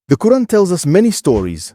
The Quran tells us many stories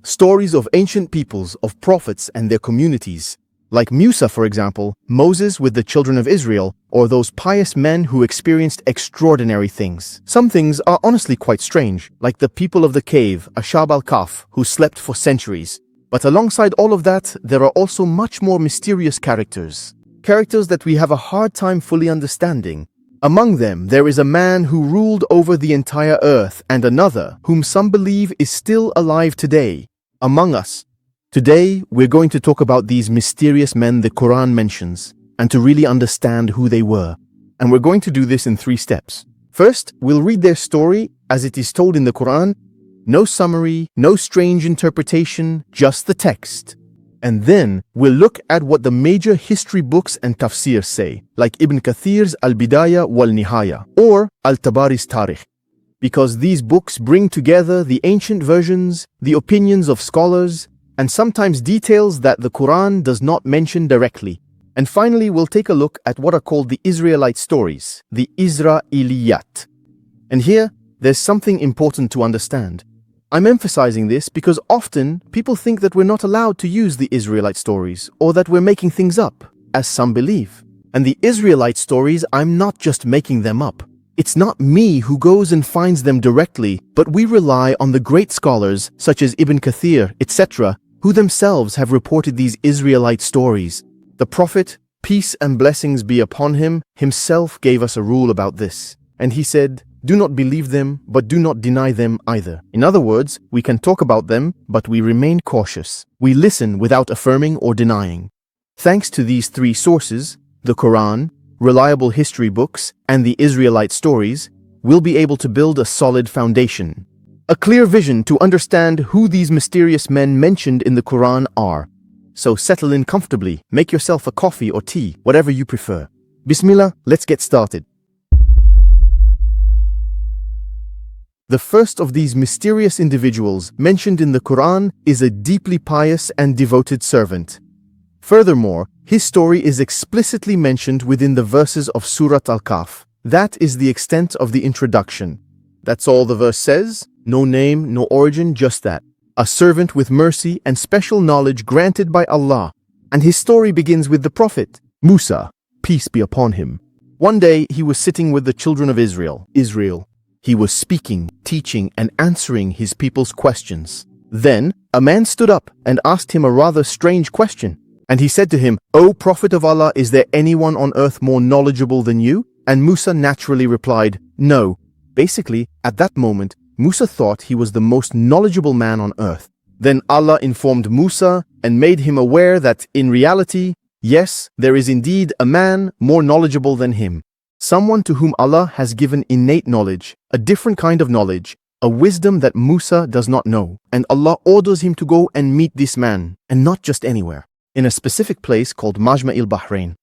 of ancient peoples, of prophets and their communities, like Musa, for example, Moses with the children of Israel, or those pious men who experienced extraordinary things. Some things are honestly quite strange, like the people of the cave, Ashab al-Kahf, who slept for centuries. But alongside all of that, there are also much more mysterious characters that we have a hard time fully understanding. Among them, there is a man who ruled over the entire earth, and another, whom some believe is still alive today, among us. Today, we're going to talk about these mysterious men the Quran mentions, and to really understand who they were. And we're going to do this in 3 steps. First, we'll read their story as it is told in the Quran. No summary, no strange interpretation, just the text. And then, we'll look at what the major history books and tafsir say, like Ibn Kathir's Al-Bidayah wal-Nihaya, or Al-Tabari's Tarikh. Because these books bring together the ancient versions, the opinions of scholars, and sometimes details that the Quran does not mention directly. And finally, we'll take a look at what are called the Israelite stories, the Isra'iliyat. And here, there's something important to understand. I'm emphasizing this because often people think that we're not allowed to use the Israelite stories, or that we're making things up, as some believe. And the Israelite stories, I'm not just making them up. It's not me who goes and finds them directly, but we rely on the great scholars such as Ibn Kathir, etc., who themselves have reported these Israelite stories. The Prophet, peace and blessings be upon him, himself gave us a rule about this. And he said, "Do not believe them, but do not deny them either." In other words, we can talk about them, but we remain cautious. We listen without affirming or denying. Thanks to these 3 sources, the Quran, reliable history books, and the Israelite stories, we'll be able to build a solid foundation. A clear vision to understand who these mysterious men mentioned in the Quran are. So settle in comfortably, make yourself a coffee or tea, whatever you prefer. Bismillah, let's get started. The first of these mysterious individuals mentioned in the Quran is a deeply pious and devoted servant. Furthermore, his story is explicitly mentioned within the verses of Surat Al-Kahf. That is the extent of the introduction. That's all the verse says. No name, no origin, just that. A servant with mercy and special knowledge granted by Allah. And his story begins with the Prophet, Musa, peace be upon him. One day he was sitting with the children of Israel. He was speaking, teaching, and answering his people's questions. Then, a man stood up and asked him a rather strange question. And he said to him, "O Prophet of Allah, is there anyone on earth more knowledgeable than you?" And Musa naturally replied, "No." Basically, at that moment, Musa thought he was the most knowledgeable man on earth. Then Allah informed Musa and made him aware that, in reality, yes, there is indeed a man more knowledgeable than him. Someone to whom Allah has given innate knowledge, a different kind of knowledge, a wisdom that Musa does not know. And Allah orders him to go and meet this man, and not just anywhere, in a specific place called Majma' al-Bahrain.